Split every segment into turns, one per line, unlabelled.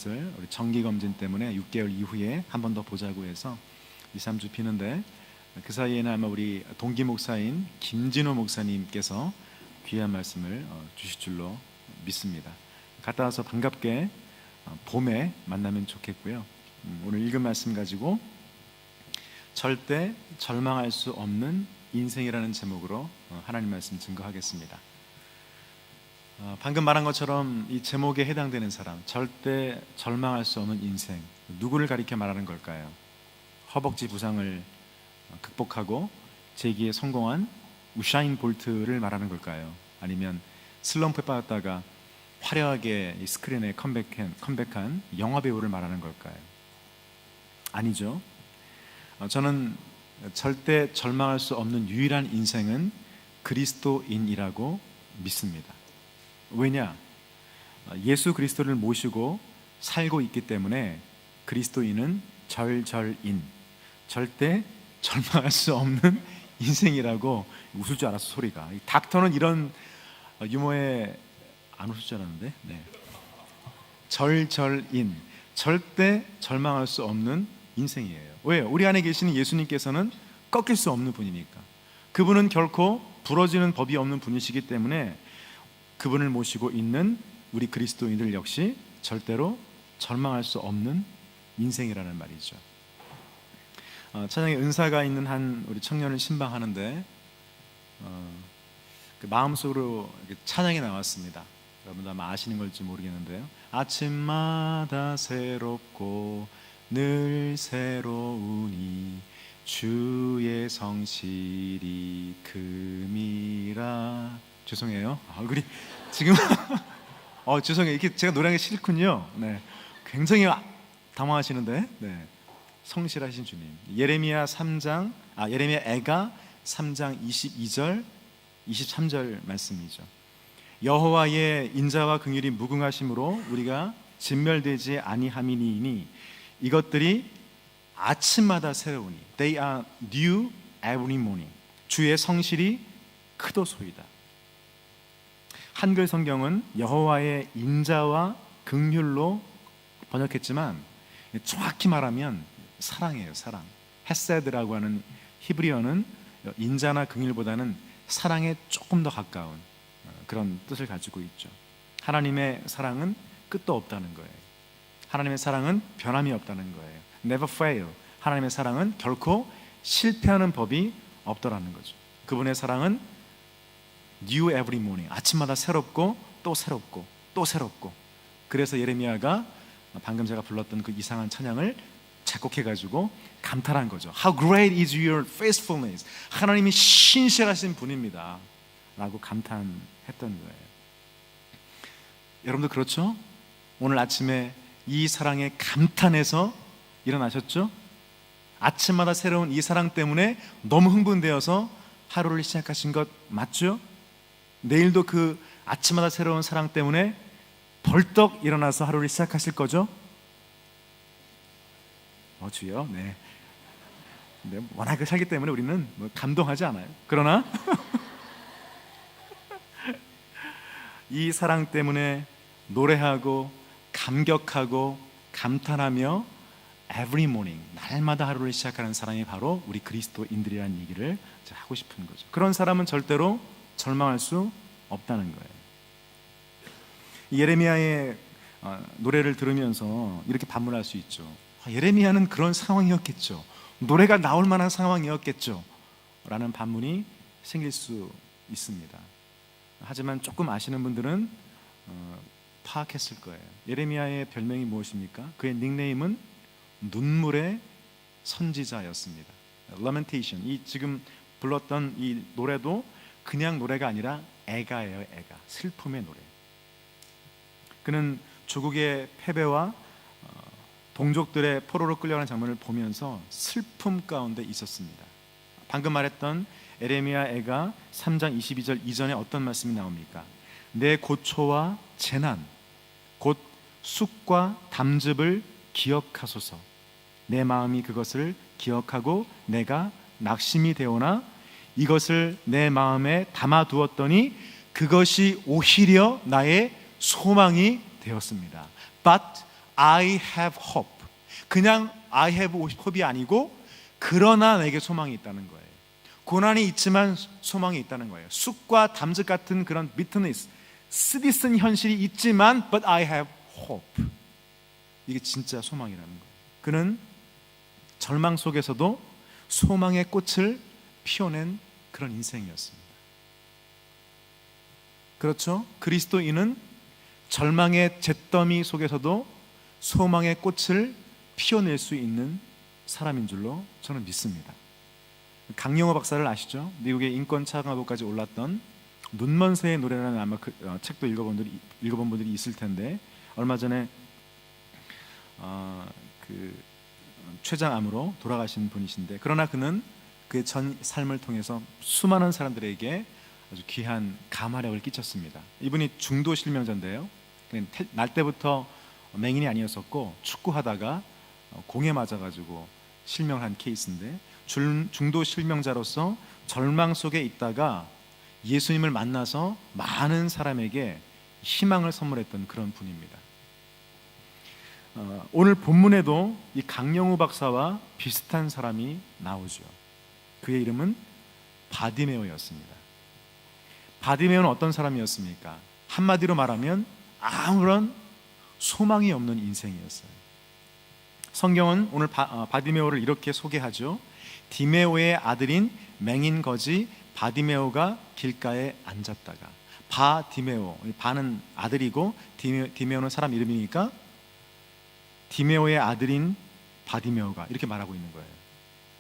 것을 우리 정기검진 때문에 6개월 이후에 한 번 더 보자고 해서 2, 3주 비는데, 그 사이에는 아마 우리 동기 목사인 김진호 목사님께서 귀한 말씀을 주실 줄로 믿습니다. 갔다 와서 반갑게 봄에 만나면 좋겠고요. 오늘 읽은 말씀 가지고 절대 절망할 수 없는 인생이라는 제목으로 하나님 말씀 증거하겠습니다. 방금 말한 것처럼 이 제목에 해당되는 사람, 절대 절망할 수 없는 인생, 누구를 가리켜 말하는 걸까요? 허벅지 부상을 극복하고 재기에 성공한 우샤인 볼트를 말하는 걸까요? 아니면 슬럼프에 빠졌다가 화려하게 이 스크린에 컴백한 영화배우를 말하는 걸까요? 아니죠. 저는 절대 절망할 수 없는 유일한 인생은 그리스도인이라고 믿습니다. 왜냐? 예수 그리스도를 모시고 살고 있기 때문에 그리스도인은 절절인, 절대 절망할 수 없는 인생이라고. 웃을 줄 알았어, 소리가. 닥터는 이런 유머에 안 웃을 줄 알았는데. 절절인, 절대 절망할 수 없는 인생이에요. 왜요? 우리 안에 계시는 예수님께서는 꺾일 수 없는 분이니까. 그분은 결코 부러지는 법이 없는 분이시기 때문에 그분을 모시고 있는 우리 그리스도인들 역시 절대로 절망할 수 없는 인생이라는 말이죠. 찬양에 은사가 있는 한 우리 청년을 신방하는데 그 마음속으로 찬양이 나왔습니다. 여러분도 아마 아시는 걸지 모르겠는데요. 아침마다 새롭고 늘 새로우니 주의 성실이 금이라. 죄송해요. 얼굴이 지금 죄송해요. 이렇게 제가 노래하기 싫군요. 네, 굉장히 당황하시는데. 네, 성실하신 주님. 예레미야 애가 3장 22절 23절 말씀이죠. 여호와의 인자와 긍휼이 무궁하심으로 우리가 진멸되지 아니함이니 이것들이 아침마다 새로우니 They are new every morning. 주의 성실이 크도소이다. 한글 성경은 여호와의 인자와 긍휼로 번역했지만 정확히 말하면 사랑이에요. 사랑. 헤세드라고 하는 히브리어는 인자나 긍휼보다는 사랑에 조금 더 가까운 그런 뜻을 가지고 있죠. 하나님의 사랑은 끝도 없다는 거예요. 하나님의 사랑은 변함이 없다는 거예요. Never fail. 하나님의 사랑은 결코 실패하는 법이 없더라는 거죠. 그분의 사랑은 new every morning. 아침마다 새롭고 또 새롭고 또 새롭고. 그래서 예레미야가 방금 제가 불렀던 그 이상한 찬양을 작곡해가지고 감탄한 거죠. How great is your faithfulness. 하나님이 신실하신 분입니다 라고 감탄했던 거예요. 여러분도 그렇죠? 오늘 아침에 이 사랑에 감탄해서 일어나셨죠? 아침마다 새로운 이 사랑 때문에 너무 흥분되어서 하루를 시작하신 것 맞죠? 내일도 그 아침마다 새로운 사랑 때문에 벌떡 일어나서 하루를 시작하실 거죠? 주여. 네. 워낙 살기 때문에 우리는 감동하지 않아요. 그러나 이 사랑 때문에 노래하고 감격하고 감탄하며 every morning, 날마다 하루를 시작하는 사람이 바로 우리 그리스도인들이라는 얘기를 하고 싶은 거죠. 그런 사람은 절대로 절망할 수 없다는 거예요. 예레미야의 노래를 들으면서 이렇게 반문할 수 있죠. 예레미야는 그런 상황이었겠죠. 노래가 나올 만한 상황이었겠죠 라는 반문이 생길 수 있습니다. 하지만 조금 아시는 분들은 파악했을 거예요. 예레미야의 별명이 무엇입니까? 그의 닉네임은 눈물의 선지자였습니다. Lamentation. 이 지금 불렀던 이 노래도 그냥 노래가 아니라 애가예요. 애가. 슬픔의 노래. 그는 조국의 패배와 동족들의 포로로 끌려가는 장면을 보면서 슬픔 가운데 있었습니다. 방금 말했던 예레미야 애가 3장 22절 이전에 어떤 말씀이 나옵니까? 내 고초와 재난 곧 쑥과 담즙을 기억하소서. 내 마음이 그것을 기억하고 내가 낙심이 되오나 이것을 내 마음에 담아두었더니 그것이 오히려 나의 소망이 되었습니다. But I have hope. 그냥 I have hope이 아니고 그러나 내게 소망이 있다는 거예요. 고난이 있지만 소망이 있다는 거예요. 쑥과 담즙 같은 그런 bitterness, 쓰디쓴 현실이 있지만 but I have hope. 이게 진짜 소망이라는 거예요. 그는 절망 속에서도 소망의 꽃을 피워낸 그런 인생이었습니다. 그렇죠? 그리스도인은 절망의 잿더미 속에서도 소망의 꽃을 피워낼 수 있는 사람인 줄로 저는 믿습니다. 강영호 박사를 아시죠? 미국의 인권 차관보까지 올랐던 눈먼 새의 노래라는 아마 책도 읽어본 분들이 있을 텐데, 얼마 전에 췌장암으로 돌아가신 분이신데, 그러나 그는 그의 전 삶을 통해서 수많은 사람들에게 아주 귀한 감화력을 끼쳤습니다. 이분이 중도 실명자인데요. 날 때부터 맹인이 아니었었고 축구하다가 공에 맞아가지고 실명한 케이스인데, 중도 실명자로서 절망 속에 있다가 예수님을 만나서 많은 사람에게 희망을 선물했던 그런 분입니다. 오늘 본문에도 이 강영우 박사와 비슷한 사람이 나오죠. 그의 이름은 바디메오였습니다. 바디메오는 어떤 사람이었습니까? 한마디로 말하면 아무런 소망이 없는 인생이었어요. 성경은 오늘 바디메오를 이렇게 소개하죠. 디메오의 아들인 맹인 거지 바디메오가 길가에 앉았다가, 바디메오, 바는 아들이고 디메오는 사람 이름이니까 디메오의 아들인 바디메오가, 이렇게 말하고 있는 거예요.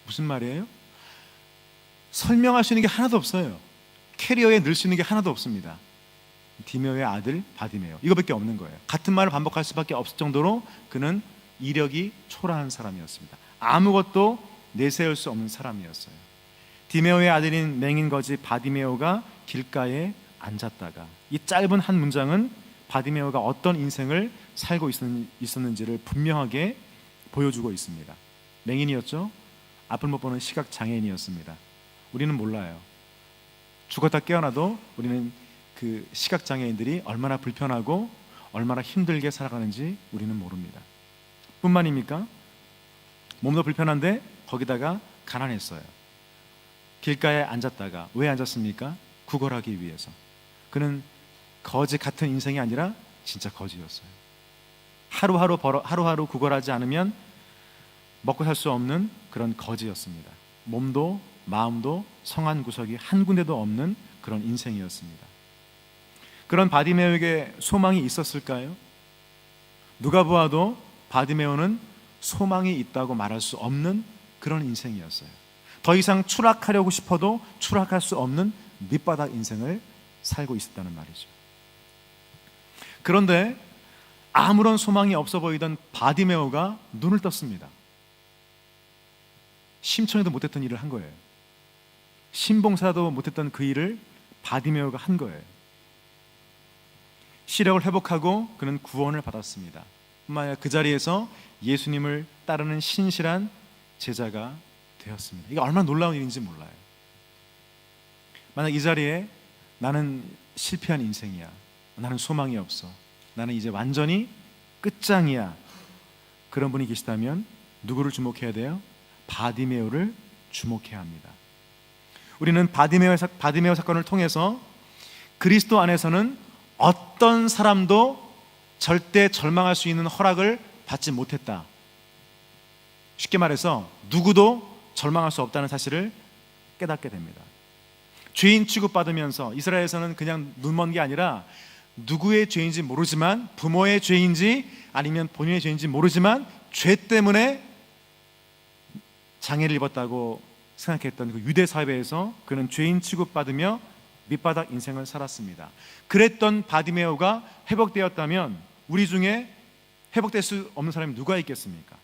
무슨 말이에요? 설명할 수 있는 게 하나도 없어요. 캐리어에 넣을 수 있는 게 하나도 없습니다. 디메오의 아들 바디메오, 이거밖에 없는 거예요. 같은 말을 반복할 수밖에 없을 정도로 그는 이력이 초라한 사람이었습니다. 아무것도 내세울 수 없는 사람이었어요. 디메오의 아들인 맹인 거지 바디메오가 길가에 앉았다가, 이 짧은 한 문장은 바디메오가 어떤 인생을 살고 있었는지를 분명하게 보여주고 있습니다. 맹인이었죠. 앞을 못 보는 시각 장애인이었습니다. 우리는 몰라요. 죽었다 깨어나도 우리는 그 시각 장애인들이 얼마나 불편하고 얼마나 힘들게 살아가는지 우리는 모릅니다. 뿐만입니까? 몸도 불편한데 거기다가 가난했어요. 길가에 앉았다가, 왜 앉았습니까? 구걸하기 위해서. 그는 거지 같은 인생이 아니라 진짜 거지였어요. 하루하루 구걸하지 않으면 먹고 살 수 없는 그런 거지였습니다. 몸도 마음도 성한 구석이 한 군데도 없는 그런 인생이었습니다. 그런 바디메오에게 소망이 있었을까요? 누가 보아도 바디메오는 소망이 있다고 말할 수 없는 그런 인생이었어요. 더 이상 추락하려고 싶어도 추락할 수 없는 밑바닥 인생을 살고 있었다는 말이죠. 그런데 아무런 소망이 없어 보이던 바디메오가 눈을 떴습니다. 심청에도 못했던 일을 한 거예요. 신봉사도 못했던 그 일을 바디메오가 한 거예요. 시력을 회복하고 그는 구원을 받았습니다. 뿐만 아니라 그 자리에서 예수님을 따르는 신실한 제자가 되었습니다. 이게 얼마나 놀라운 일인지 몰라요. 만약 이 자리에 나는 실패한 인생이야, 나는 소망이 없어, 나는 이제 완전히 끝장이야, 그런 분이 계시다면 누구를 주목해야 돼요? 바디메오를 주목해야 합니다. 우리는 바디메오 사건을 통해서 그리스도 안에서는 어떤 사람도 절대 절망할 수 있는 허락을 받지 못했다. 쉽게 말해서 누구도 절망할 수 없다는 사실을 깨닫게 됩니다. 죄인 취급받으면서 이스라엘에서는 그냥 눈먼 게 아니라 누구의 죄인지 모르지만, 부모의 죄인지 아니면 본인의 죄인지 모르지만 죄 때문에 장애를 입었다고 생각했던 그 유대 사회에서 그는 죄인 취급받으며 밑바닥 인생을 살았습니다. 그랬던 바디메오가 회복되었다면 우리 중에 회복될 수 없는 사람이 누가 있겠습니까?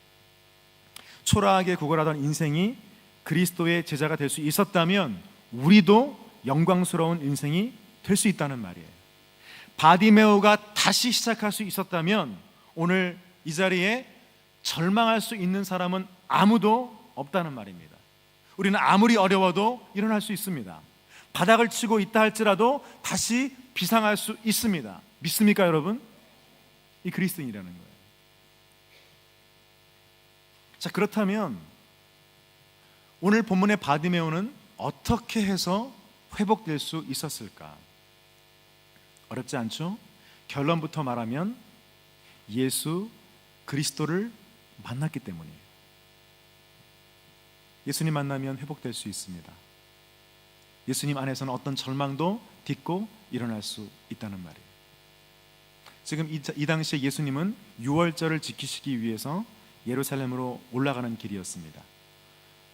초라하게 구걸하던 인생이 그리스도의 제자가 될 수 있었다면 우리도 영광스러운 인생이 될 수 있다는 말이에요. 바디메오가 다시 시작할 수 있었다면 오늘 이 자리에 절망할 수 있는 사람은 아무도 없다는 말입니다. 우리는 아무리 어려워도 일어날 수 있습니다. 바닥을 치고 있다 할지라도 다시 비상할 수 있습니다. 믿습니까, 여러분? 이 그리스도인이라는 거예요. 자, 그렇다면 오늘 본문의 바디메오는 어떻게 해서 회복될 수 있었을까? 어렵지 않죠? 결론부터 말하면 예수 그리스도를 만났기 때문이에요. 예수님 만나면 회복될 수 있습니다. 예수님 안에서는 어떤 절망도 딛고 일어날 수 있다는 말이에요. 지금 이 당시에 예수님은 유월절을 지키시기 위해서 예루살렘으로 올라가는 길이었습니다.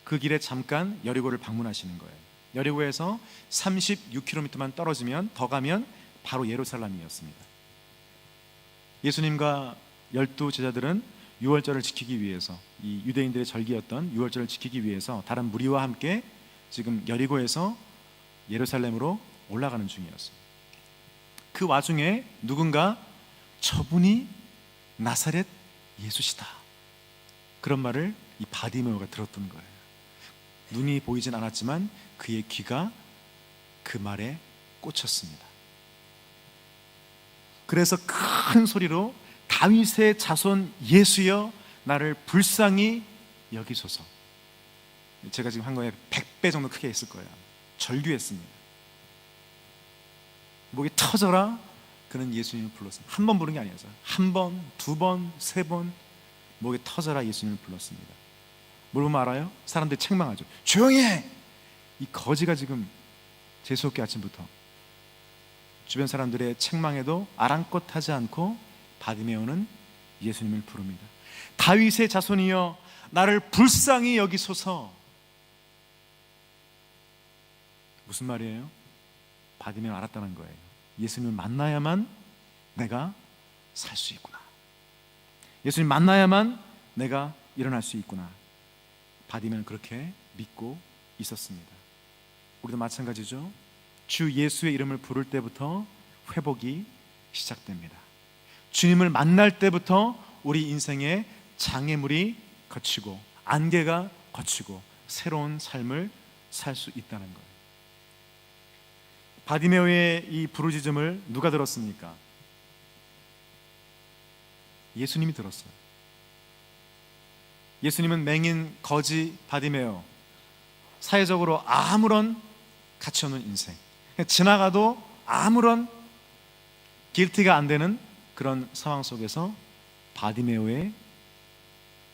그 길에 잠깐 여리고를 방문하시는 거예요. 여리고에서 36km만 떨어지면, 더 가면 바로 예루살렘이었습니다. 예수님과 12 제자들은 유월절을 지키기 위해서, 이 유대인들의 절기였던 유월절을 지키기 위해서 다른 무리와 함께 지금 여리고에서 예루살렘으로 올라가는 중이었습니다. 그 와중에 누군가 저분이 나사렛 예수시다, 그런 말을 이 바디메오가 들었던 거예요. 눈이 보이진 않았지만 그의 귀가 그 말에 꽂혔습니다. 그래서 큰 소리로 다윗의 자손 예수여 나를 불쌍히 여기소서. 제가 지금 한 거에 100배 정도 크게 했을 거예요. 절규했습니다. 목이 터져라 그는 예수님을 불렀습니다. 한 번 부른 게 아니었어요. 한 번, 두 번, 세 번 목이 터져라 예수님을 불렀습니다. 뭘 보면 알아요? 사람들이 책망하죠. 조용히 해! 이 거지가 지금 재수없게 아침부터 주변 사람들의 책망에도 아랑곳하지 않고 바디메오는 예수님을 부릅니다. 다윗의 자손이여 나를 불쌍히 여기소서. 무슨 말이에요? 바디메오 알았다는 거예요. 예수님을 만나야만 내가 살 수 있구나. 예수님 만나야만 내가 일어날 수 있구나. 바디메오는 그렇게 믿고 있었습니다. 우리도 마찬가지죠. 주 예수의 이름을 부를 때부터 회복이 시작됩니다. 주님을 만날 때부터 우리 인생에 장애물이 거치고 안개가 거치고 새로운 삶을 살 수 있다는 거예요. 바디메오의 이 부르짖음을 누가 들었습니까? 예수님이 들었어요. 예수님은 맹인 거지 바디메오, 사회적으로 아무런 가치 없는 인생, 지나가도 아무런 길티가 안 되는 그런 상황 속에서 바디메오의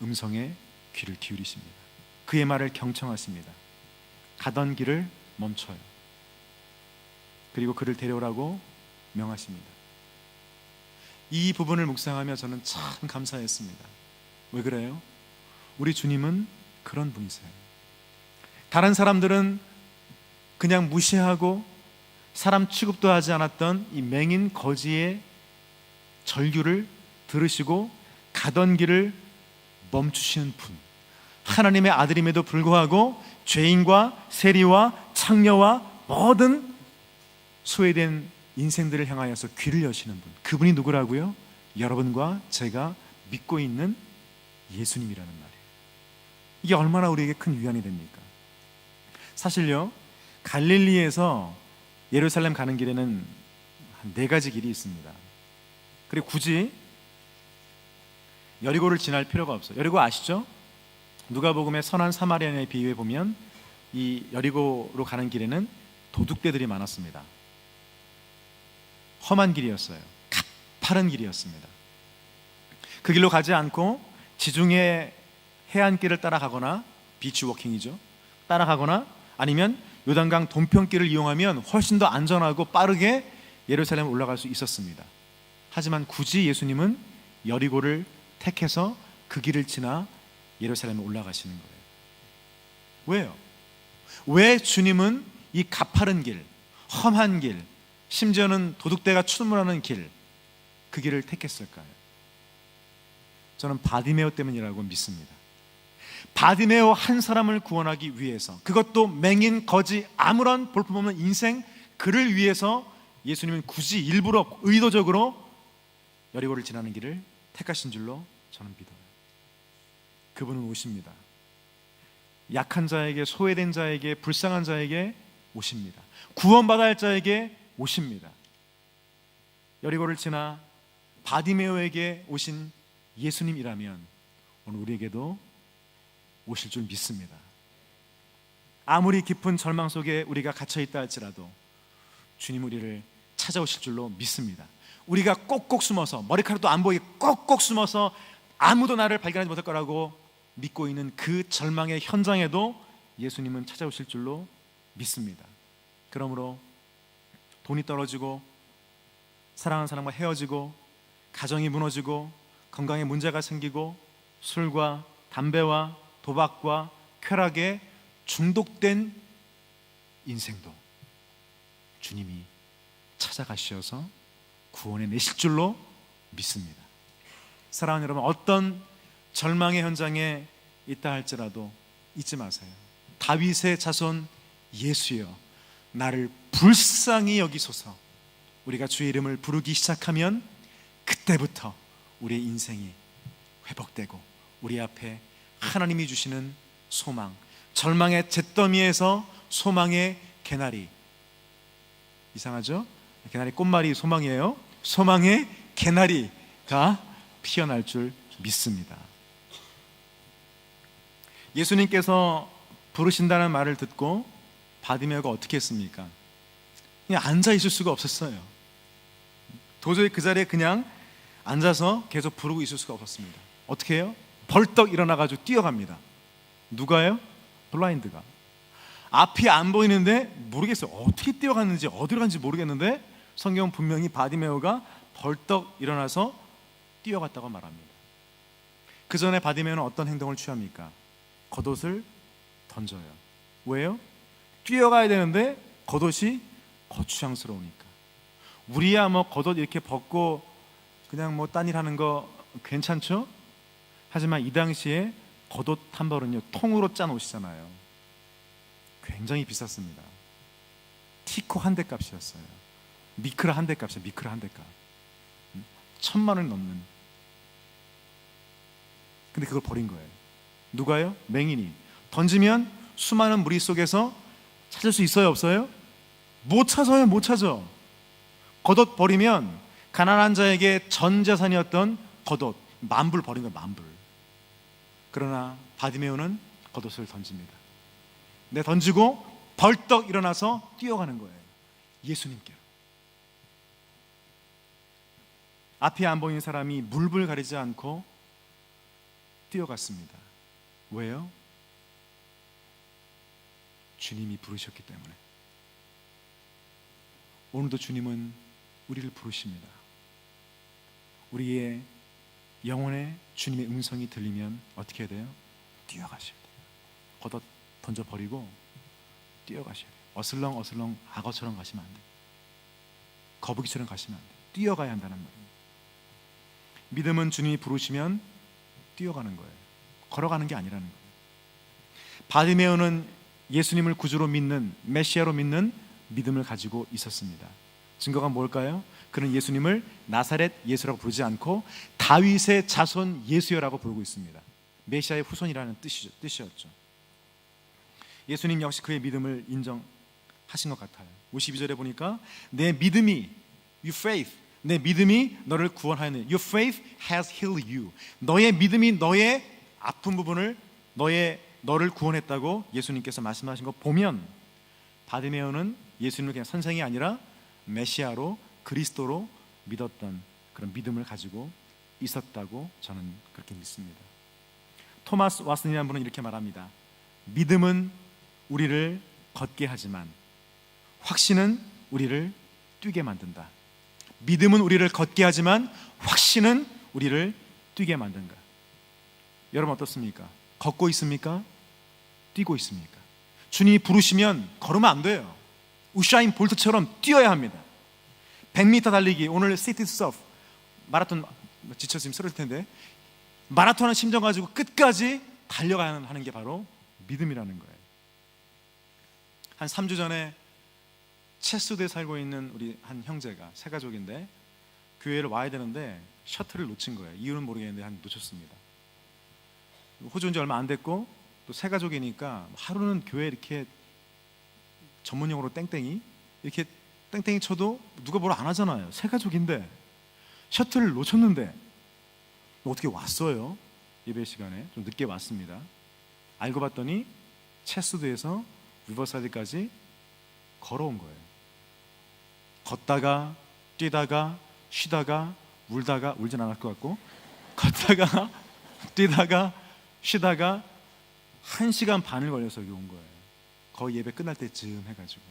음성에 귀를 기울이십니다. 그의 말을 경청하십니다. 가던 길을 멈춰요. 그리고 그를 데려오라고 명하십니다. 이 부분을 묵상하며 저는 참 감사했습니다. 왜 그래요? 우리 주님은 그런 분이세요. 다른 사람들은 그냥 무시하고 사람 취급도 하지 않았던 이 맹인 거지의 절규를 들으시고 가던 길을 멈추시는 분, 하나님의 아들임에도 불구하고 죄인과 세리와 창녀와 모든 소외된 인생들을 향하여서 귀를 여시는 분, 그분이 누구라고요? 여러분과 제가 믿고 있는 예수님이라는 말이에요. 이게 얼마나 우리에게 큰 위안이 됩니까? 사실요, 갈릴리에서 예루살렘 가는 길에는 한 4가지 길이 있습니다. 그리고 굳이 여리고를 지날 필요가 없어요. 여리고 아시죠? 누가복음의 선한 사마리아인의 비유에 보면 이 여리고로 가는 길에는 도둑대들이 많았습니다. 험한 길이었어요. 가파른 길이었습니다. 그 길로 가지 않고 지중해 해안길을 따라가거나, 비치워킹이죠, 따라가거나 아니면 요단강 동편길을 이용하면 훨씬 더 안전하고 빠르게 예루살렘에 올라갈 수 있었습니다. 하지만 굳이 예수님은 여리고를 택해서 그 길을 지나 예루살렘에 올라가시는 거예요. 왜요? 왜 주님은 이 가파른 길, 험한 길, 심지어는 도둑대가 출몰하는 길, 그 길을 택했을까요? 저는 바디메오 때문이라고 믿습니다. 바디메오 한 사람을 구원하기 위해서, 그것도 맹인, 거지, 아무런 볼품없는 인생, 그를 위해서 예수님은 굳이 일부러 의도적으로 여리고를 지나는 길을 택하신 줄로 저는 믿어요. 그분은 오십니다. 약한 자에게, 소외된 자에게, 불쌍한 자에게 오십니다. 구원받아야 할 자에게 오십니다. 여리고를 지나 바디메오에게 오신 예수님이라면 오늘 우리에게도 오실 줄 믿습니다. 아무리 깊은 절망 속에 우리가 갇혀있다 할지라도 주님 우리를 찾아오실 줄로 믿습니다. 우리가 꼭꼭 숨어서, 머리카락도 안 보이게 꼭꼭 숨어서 아무도 나를 발견하지 못할 거라고 믿고 있는 그 절망의 현장에도 예수님은 찾아오실 줄로 믿습니다. 그러므로 돈이 떨어지고 사랑하는 사람과 헤어지고 가정이 무너지고 건강에 문제가 생기고 술과 담배와 도박과 쾌락에 중독된 인생도 주님이 찾아가셔서 구원해 내실 줄로 믿습니다. 사랑하는 여러분, 어떤 절망의 현장에 있다 할지라도 잊지 마세요. 다윗의 자손 예수여, 나를 불쌍히 여기소서. 우리가 주의 이름을 부르기 시작하면 그때부터 우리의 인생이 회복되고 우리 앞에 하나님이 주시는 소망, 절망의 잿더미에서 소망의 개나리, 이상하죠? 개나리 꽃말이 소망이에요. 소망의 개나리가 피어날 줄 믿습니다. 예수님께서 부르신다는 말을 듣고 바디메오가 어떻게 했습니까? 그냥 앉아 있을 수가 없었어요. 도저히 그 자리에 그냥 앉아서 계속 부르고 있을 수가 없었습니다. 어떻게 해요? 벌떡 일어나가지고 뛰어갑니다. 누가요? 블라인드가. 앞이 안 보이는데 모르겠어요. 어떻게 뛰어갔는지 어디로 갔는지 모르겠는데 성경은 분명히 바디메오가 벌떡 일어나서 뛰어갔다고 말합니다. 그 전에 바디메오는 어떤 행동을 취합니까? 겉옷을 던져요. 왜요? 뛰어가야 되는데 겉옷이 거추장스러우니까. 우리야 뭐 겉옷 이렇게 벗고 그냥 뭐 딴 일 하는 거 괜찮죠? 하지만 이 당시에 겉옷 한 벌은요 통으로 짠 옷이잖아요. 굉장히 비쌌습니다. 티코 한 대 값이었어요. 미크라 한 대 값이에요. 미크라 한 대 값. 1,000만 원 넘는. 근데 그걸 버린 거예요. 누가요? 맹인이. 던지면 수많은 무리 속에서 찾을 수 있어요? 없어요? 못 찾아요. 못 찾아. 겉옷 버리면 가난한 자에게 전 재산이었던 겉옷 만불 버린 거예요. 만불. 그러나 바디메오는 겉옷을 던집니다. 네, 던지고 벌떡 일어나서 뛰어가는 거예요. 예수님께로. 앞이 안 보이는 사람이 물불 가리지 않고 뛰어갔습니다. 왜요? 주님이 부르셨기 때문에. 오늘도 주님은 우리를 부르십니다. 우리의 영혼에 주님의 음성이 들리면 어떻게 해야 돼요? 뛰어가셔야 돼요. 겉옷 던져버리고 뛰어가셔야 돼요. 어슬렁어슬렁 악어처럼 가시면 안 돼요. 거북이처럼 가시면 안 돼요. 뛰어가야 한다는 말입니다. 믿음은 주님이 부르시면 뛰어가는 거예요. 걸어가는 게 아니라는 거예요. 바디메오는 예수님을 구주로 믿는, 메시아로 믿는 믿음을 가지고 있었습니다. 증거가 뭘까요? 그는 예수님을 나사렛 예수라고 부르지 않고 다윗의 자손 예수여라고 부르고 있습니다. 메시아의 후손이라는 뜻이었죠. 예수님 역시 그의 믿음을 인정하신 것 같아요. 52절에 보니까 내 믿음이, your faith, 내 믿음이 너를 구원하였네. Your faith has healed you. 너의 믿음이 너의 아픈 부분을, 너를 구원했다고 예수님께서 말씀하신 거 보면 바디메오는 예수님을 그냥 선생이 아니라 메시아로, 그리스도로 믿었던 그런 믿음을 가지고 있었다고 저는 그렇게 믿습니다. 토마스 왓슨이라는 분은 이렇게 말합니다. 믿음은 우리를 걷게 하지만 확신은 우리를 뛰게 만든다. 믿음은 우리를 걷게 하지만 확신은 우리를 뛰게 만든다. 여러분 어떻습니까? 걷고 있습니까? 뛰고 있습니까? 주님이 부르시면 걸으면 안 돼요. 우샤인 볼트처럼 뛰어야 합니다. 100m 달리기, 오늘 시티 서프 마라톤 지쳤으면 쓰러질 텐데 마라톤 심정 가지고 끝까지 달려가야 하는 게 바로 믿음이라는 거예요. 한 3주 전에 체스도에 살고 있는 우리 한 형제가 세 가족인데 교회를 와야 되는데 셔틀을 놓친 거예요. 이유는 모르겠는데 놓쳤습니다. 호주 온 지 얼마 안 됐고 또 세 가족이니까 하루는 교회 이렇게 전문용어로 땡땡이 이렇게 땡땡이 쳐도 누가 뭐라 안 하잖아요. 세 가족인데 셔틀을 놓쳤는데 어떻게 왔어요? 예배 시간에 좀 늦게 왔습니다. 알고 봤더니 체스트에서 리버사이드까지 걸어온 거예요. 걷다가 뛰다가 쉬다가 울다가, 울진 않을 것 같고, 걷다가 뛰다가 쉬다가 1시간 반을 걸려서 여기 온 거예요. 거의 예배 끝날 때쯤 해가지고.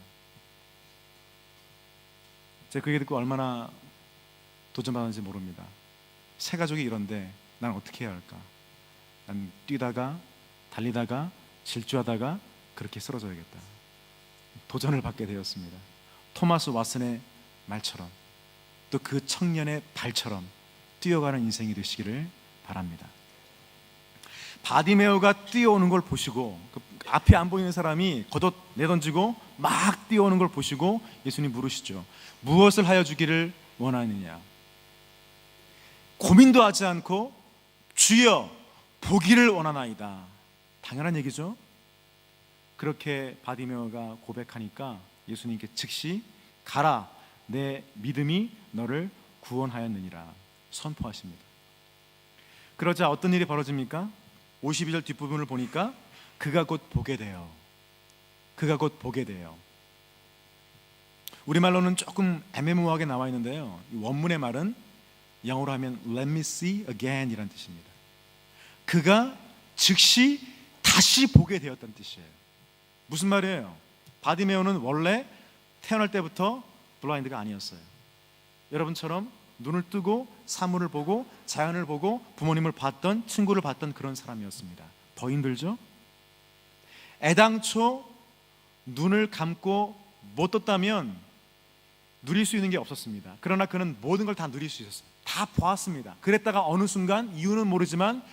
제가 그 얘기 듣고 얼마나 도전받았는지 모릅니다. 새 가족이 이런데 난 어떻게 해야 할까? 난 뛰다가 달리다가 질주하다가 그렇게 쓰러져야겠다. 도전을 받게 되었습니다. 토마스 왓슨의 말처럼, 또 그 청년의 발처럼 뛰어가는 인생이 되시기를 바랍니다. 바디메오가 뛰어오는 걸 보시고, 그 앞에 안 보이는 사람이 겉옷 내던지고 막 뛰어오는 걸 보시고 예수님 물으시죠. 무엇을 하여 주기를 원하느냐? 고민도 하지 않고 주여 보기를 원하나이다. 당연한 얘기죠. 그렇게 바디메오가 고백하니까 예수님께 즉시 가라, 내 믿음이 너를 구원하였느니라 선포하십니다. 그러자 어떤 일이 벌어집니까? 52절 뒷부분을 보니까 그가 곧 보게 돼요. 그가 곧 보게 돼요. 우리말로는 조금 애매모호하게 나와 있는데요, 이 원문의 말은 영어로 하면 Let me see again 이란 뜻입니다. 그가 즉시 다시 보게 되었다는 뜻이에요. 무슨 말이에요? 바디메오는 원래 태어날 때부터 블라인드가 아니었어요. 여러분처럼 눈을 뜨고 사물을 보고 자연을 보고 부모님을 봤던, 친구를 봤던 그런 사람이었습니다. 더 힘들죠? 애당초 눈을 감고 못 떴다면 누릴 수 있는 게 없었습니다. 그러나 그는 모든 걸 다 누릴 수 있었어요. 다 보았습니다. 그랬다가 어느 순간 이유는 모르지만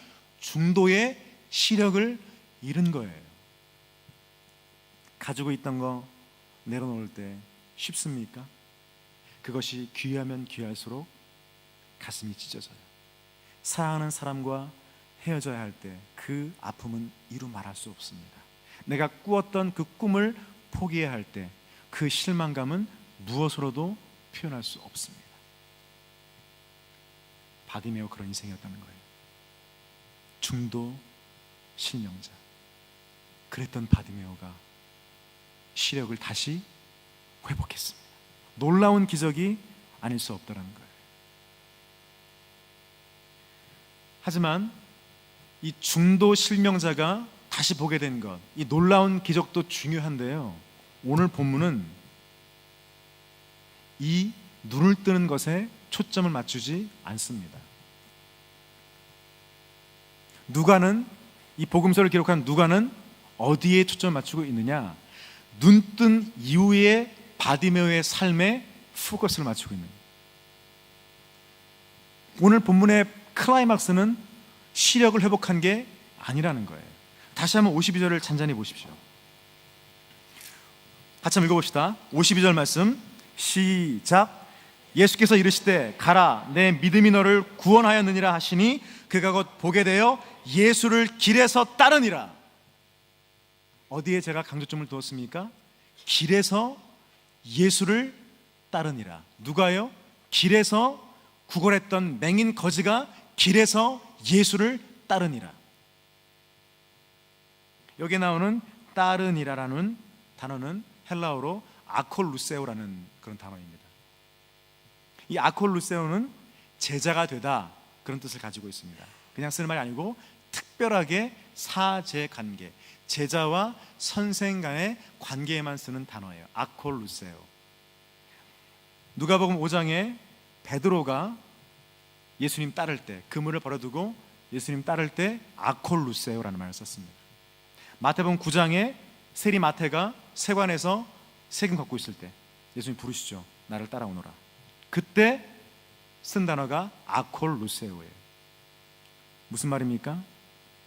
중도의 시력을 잃은 거예요. 가지고 있던 거 내려놓을 때 쉽습니까? 그것이 귀하면 귀할수록 가슴이 찢어져요. 사랑하는 사람과 헤어져야 할 때 그 아픔은 이루 말할 수 없습니다. 내가 꾸었던 그 꿈을 포기해야 할 때 그 실망감은 무엇으로도 표현할 수 없습니다. 바디메오 그런 인생이었다는 거예요. 중도 실명자. 그랬던 바디메오가 시력을 다시 회복했습니다. 놀라운 기적이 아닐 수 없다는 거예요. 하지만 이 중도 실명자가 다시 보게 된 것, 이 놀라운 기적도 중요한데요, 오늘 본문은 이 눈을 뜨는 것에 초점을 맞추지 않습니다. 누가는, 이 복음서를 기록한 누가는 어디에 초점을 맞추고 있느냐? 눈뜬 이후의 바디메오의 삶에 포커스를 맞추고 있는 거예요. 오늘 본문의 클라이막스는 시력을 회복한 게 아니라는 거예요. 다시 한번 52절을 잔잔히 보십시오. 같이 한번 읽어봅시다. 52절 말씀 시작. 예수께서 이르시되 가라, 내 믿음이 너를 구원하였느니라 하시니 그가 곧 보게 되어 예수를 길에서 따르니라. 어디에 제가 강조점을 두었습니까? 길에서 예수를 따르니라. 누가요? 길에서 구걸했던 맹인 거지가 길에서 예수를 따르니라. 여기에 나오는 따르니라라는 단어는 헬라어로 아콜루세오라는 그런 단어입니다. 이 아콜루세오는 제자가 되다, 그런 뜻을 가지고 있습니다. 그냥 쓰는 말이 아니고 특별하게 사제관계, 제자와 선생 간의 관계에만 쓰는 단어예요. 아콜루세오. 누가복음 5장에 베드로가 예수님 따를 때, 그물을 버려두고 예수님 따를 때 아콜루세오라는 말을 썼습니다. 마태복음 9장에 세리 마태가 세관에서 세금 걷고 있을 때 예수님 부르시죠. 나를 따라오너라. 그때 쓴 단어가 아콜루세오예요. 무슨 말입니까?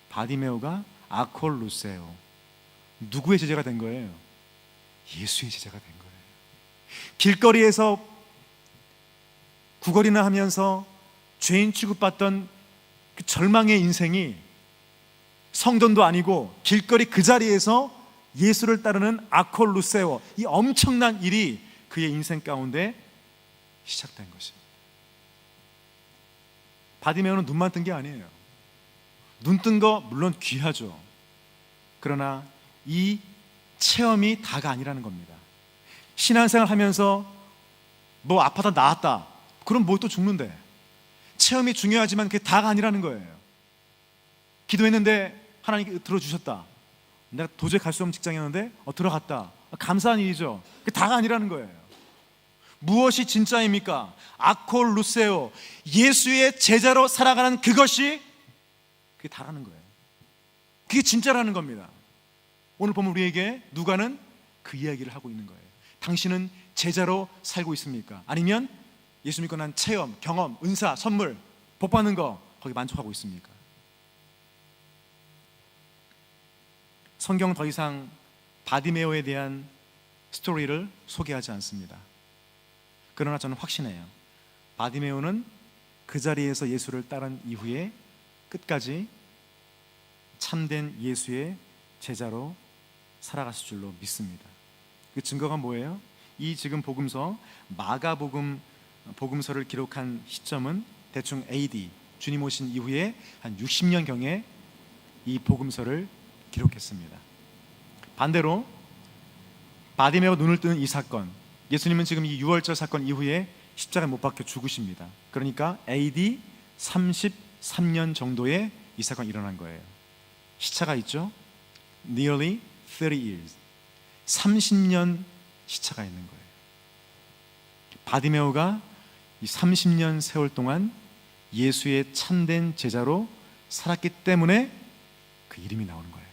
바디메오가 아콜루세오, 누구의 제자가 된 거예요? 예수의 제자가 된 거예요. 길거리에서 구걸이나 하면서 죄인 취급받던 그 절망의 인생이 성전도 아니고 길거리 그 자리에서 예수를 따르는 아콜루세오, 이 엄청난 일이 그의 인생 가운데 시작된 것입니다. 바디메오는 눈만 뜬 게 아니에요. 눈 뜬 거 물론 귀하죠. 그러나 이 체험이 다가 아니라는 겁니다. 신앙생활 하면서 뭐 아파다 나았다, 그럼 뭐 또 죽는데. 체험이 중요하지만 그게 다가 아니라는 거예요. 기도했는데 하나님께 들어주셨다. 내가 도저히 갈 수 없는 직장이었는데 들어갔다. 감사한 일이죠. 그게 다가 아니라는 거예요. 무엇이 진짜입니까? 아콜루세오, 예수의 제자로 살아가는 그것이 그게 다라는 거예요. 그게 진짜라는 겁니다. 오늘 보면 우리에게 누가는 그 이야기를 하고 있는 거예요. 당신은 제자로 살고 있습니까? 아니면 예수 믿고 난 체험, 경험, 은사, 선물, 복 받는 거 거기 만족하고 있습니까? 성경은 더 이상 바디메오에 대한 스토리를 소개하지 않습니다. 그러나 저는 확신해요. 바디메오는 그 자리에서 예수를 따른 이후에 끝까지 참된 예수의 제자로 살아갔을 줄로 믿습니다. 그 증거가 뭐예요? 이 지금 복음서, 복음서를 기록한 시점은 대충 AD, 주님 오신 이후에 한 60년경에 이 복음서를 기록했습니다. 반대로 바디메오가 눈을 뜨는 이 사건, 예수님은 지금 이 유월절 사건 이후에 십자가에 못 박혀 죽으십니다. 그러니까 AD 33년 정도에 이 사건이 일어난 거예요. 시차가 있죠? Nearly 30 years, 30년 시차가 있는 거예요. 바디메오가 이 30년 세월 동안 예수의 참된 제자로 살았기 때문에 그 이름이 나오는 거예요.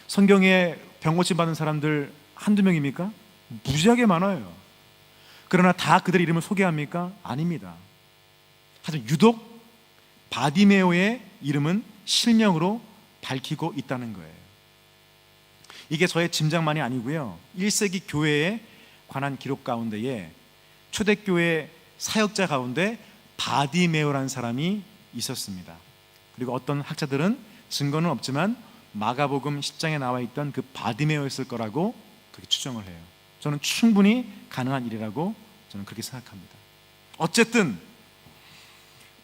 성경에 병고침 받은 사람들 한두 명입니까? 무지하게 많아요. 그러나 다 그들의 이름을 소개합니까? 아닙니다. 하지만 유독 바디메오의 이름은 실명으로 밝히고 있다는 거예요. 이게 저의 짐작만이 아니고요, 1세기 교회에 관한 기록 가운데에 초대교회 사역자 가운데 바디메오라는 사람이 있었습니다. 그리고 어떤 학자들은 증거는 없지만 마가복음 10장에 나와 있던 그 바디메오였을 거라고 그렇게 추정을 해요. 저는 충분히 가능한 일이라고 저는 그렇게 생각합니다. 어쨌든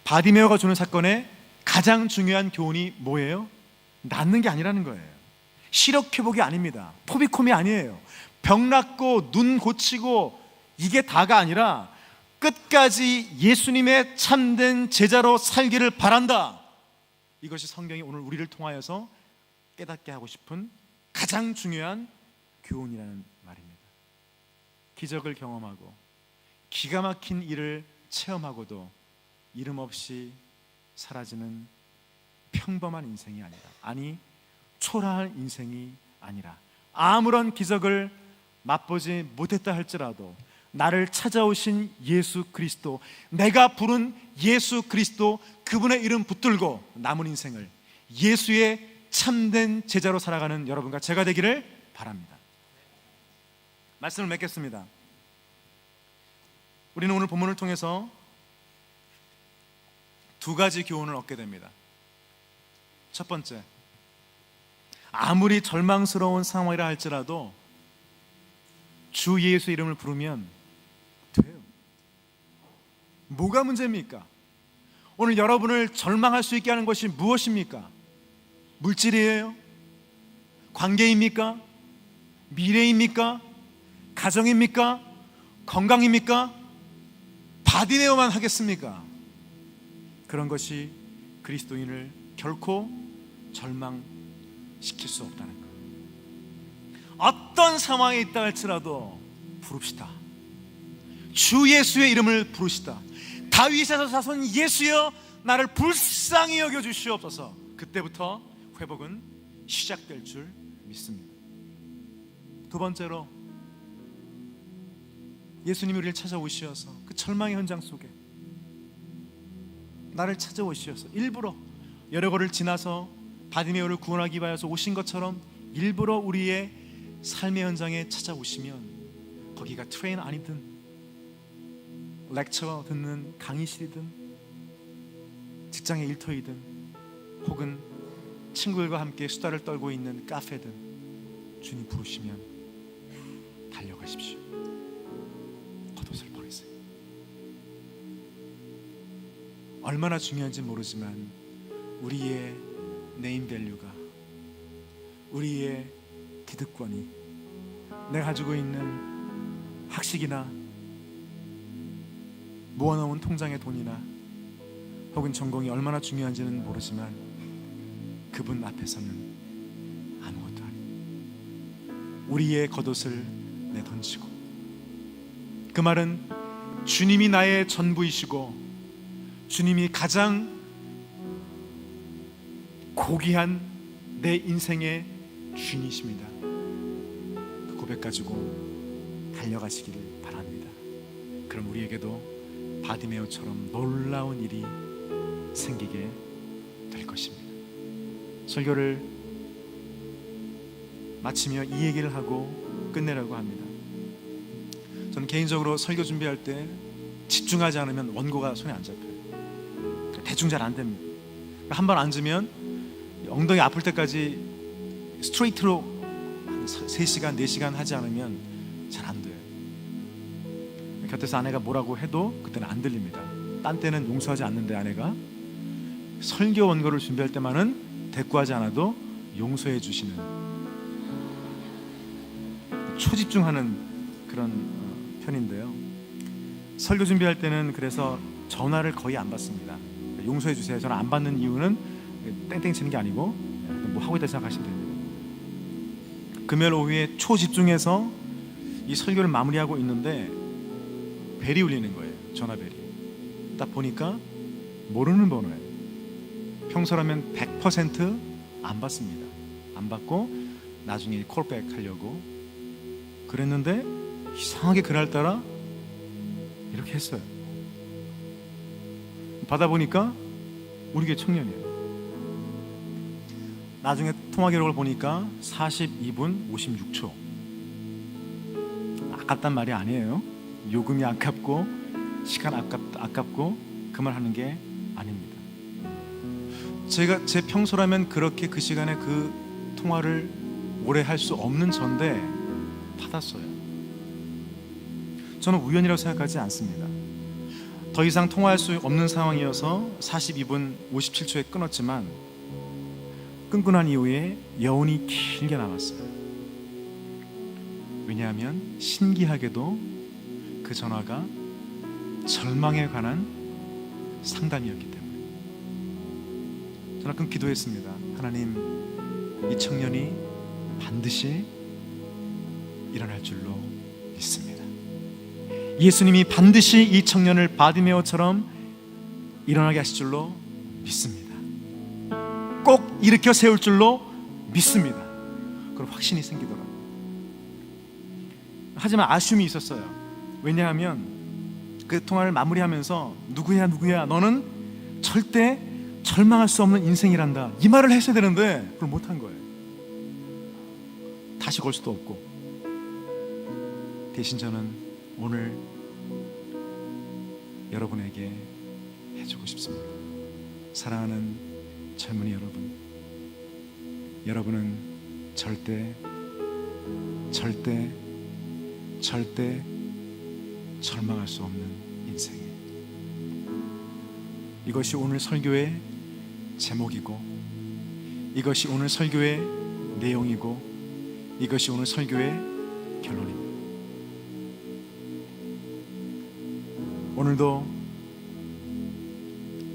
바디메오가 주는 사건의 가장 중요한 교훈이 뭐예요? 낫는 게 아니라는 거예요. 시력 회복이 아닙니다. 포비콤이 아니에요. 병 낫고 눈 고치고 이게 다가 아니라 끝까지 예수님의 참된 제자로 살기를 바란다. 이것이 성경이 오늘 우리를 통하여서 깨닫게 하고 싶은 가장 중요한 교훈이라는 말입니다. 기적을 경험하고 기가 막힌 일을 체험하고도 이름 없이 사라지는 평범한 인생이 아니라, 아니 초라한 인생이 아니라, 아무런 기적을 맛보지 못했다 할지라도 나를 찾아오신 예수 그리스도, 내가 부른 예수 그리스도, 그분의 이름 붙들고 남은 인생을 예수의 참된 제자로 살아가는 여러분과 제가 되기를 바랍니다. 말씀을 맺겠습니다. 우리는 오늘 본문을 통해서 두 가지 교훈을 얻게 됩니다. 첫 번째, 아무리 절망스러운 상황이라 할지라도 주 예수 이름을 부르면 돼요. 뭐가 문제입니까? 오늘 여러분을 절망할 수 있게 하는 것이 무엇입니까? 물질이에요? 관계입니까? 미래입니까? 가정입니까? 건강입니까? 바디메오만 하겠습니까? 그런 것이 그리스도인을 결코 절망시킬 수 없다는 거예요. 어떤 상황에 있다 할지라도 부릅시다. 주 예수의 이름을 부르시다. 다윗에서 자손 예수여 나를 불쌍히 여겨 주시옵소서. 그때부터 회복은 시작될 줄 믿습니다. 두 번째로, 예수님이 우리를 찾아오시어서 그 절망의 현장 속에 나를 찾아오시어서 일부러 여러 거를 지나서 바디메오를 구원하기 위하여서 오신 것처럼 일부러 우리의 삶의 현장에 찾아오시면, 거기가 트레인 아니든 렉처 듣는 강의실이든 직장의 일터이든 혹은 친구들과 함께 수다를 떨고 있는 카페든, 주님 부르시면 달려가십시오. 겉옷을 버리세요. 얼마나 중요한지 모르지만 우리의 네임밸류가, 우리의 기득권이, 내가 가지고 있는 학식이나 모아놓은 통장의 돈이나 혹은 전공이 얼마나 중요한지는 모르지만 그분 앞에서는 아무것도 아니에요. 우리의 겉옷을 내던지고, 그 말은 주님이 나의 전부이시고 주님이 가장 고귀한 내 인생의 주인이십니다. 그 고백 가지고 달려가시기를 바랍니다. 그럼 우리에게도 바디메오처럼 놀라운 일이 생기게 될 것입니다. 설교를 마치며 이 얘기를 하고 끝내려고 합니다. 저는 개인적으로 설교 준비할 때 집중하지 않으면 원고가 손에 안 잡혀요. 대충 잘 안 됩니다. 한 번 앉으면 엉덩이 아플 때까지 스트레이트로 3시간, 4시간 하지 않으면 잘 안 돼요. 곁에서 아내가 뭐라고 해도 그때는 안 들립니다. 딴 때는 용서하지 않는데 아내가 설교 원고를 준비할 때만은 대꾸하지 않아도 용서해 주시는, 초집중하는 그런 편인데요. 설교 준비할 때는 그래서 전화를 거의 안 받습니다. 용서해 주세요. 전화 안 받는 이유는 땡땡 치는 게 아니고 뭐 하고 있다 생각하시면 됩니다. 금요일 오후에 초집중해서 이 설교를 마무리하고 있는데 벨이 울리는 거예요. 전화벨이. 딱 보니까 모르는 번호예요. 평소라면 100% 안 받습니다. 안 받고 나중에 콜백 하려고 그랬는데 이상하게 그날따라 이렇게 했어요. 받아보니까 우리 교회 청년이에요. 나중에 통화 기록을 보니까 42분 56초. 아깝단 말이 아니에요. 요금이 아깝고 시간 아깝고 그 말 하는 게 아닙니다. 제가 제 평소라면 그렇게 그 시간에 그 통화를 오래 할 수 없는 전데 받았어요. 저는 우연이라고 생각하지 않습니다. 더 이상 통화할 수 없는 상황이어서 42분 57초에 끊었지만 끊고 난 이후에 여운이 길게 남았어요. 왜냐하면 신기하게도 그 전화가 절망에 관한 상담이었기 때문에. 저는 가끔 기도했습니다. 하나님, 이 청년이 반드시 일어날 줄로 믿습니다. 예수님이 반드시 이 청년을 바디메오처럼 일어나게 하실 줄로 믿습니다. 꼭 일으켜 세울 줄로 믿습니다. 그런 확신이 생기더라고요. 하지만 아쉬움이 있었어요. 왜냐하면 그 통화를 마무리하면서 누구야 너는 절대 절망할 수 없는 인생이란다, 이 말을 했어야 되는데 그걸 못한 거예요. 다시 걸 수도 없고. 대신 저는 오늘 여러분에게 해주고 싶습니다. 사랑하는 젊은이 여러분, 여러분은 절대 절망할 수 없는 인생이에요. 이것이 오늘 설교의 제목이고, 이것이 오늘 설교의 내용이고, 이것이 오늘 설교의 결론입니다. 오늘도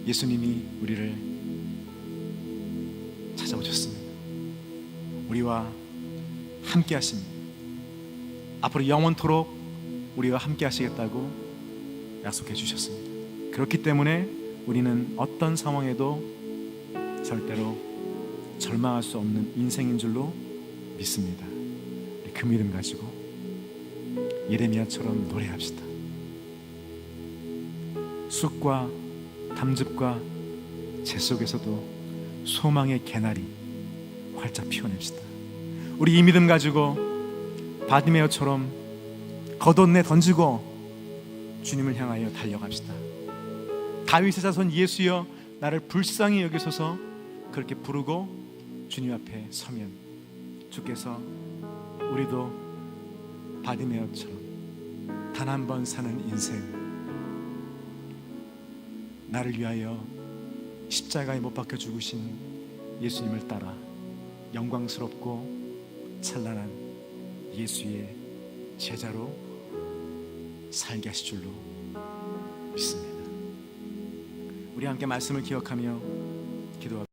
예수님이 우리를 찾아오셨습니다. 우리와 함께 하십니다. 앞으로 영원토록 우리와 함께 하시겠다고 약속해 주셨습니다. 그렇기 때문에 우리는 어떤 상황에도 절대로 절망할 수 없는 인생인 줄로 믿습니다. 그 믿음 가지고 예레미야처럼 노래합시다. 쑥과 담즙과 재 속에서도 소망의 개나리 활짝 피워냅시다. 우리 이 믿음 가지고 바디메오처럼 겉옷 내 던지고 주님을 향하여 달려갑시다. 다윗의 자손 예수여 나를 불쌍히 여기소서, 그렇게 부르고 주님 앞에 서면 주께서 우리도 바디메오처럼 단 한 번 사는 인생, 나를 위하여 십자가에 못 박혀 죽으신 예수님을 따라 영광스럽고 찬란한 예수의 제자로 살게 하실 줄로 믿습니다. 우리 함께 말씀을 기억하며 기도합니다.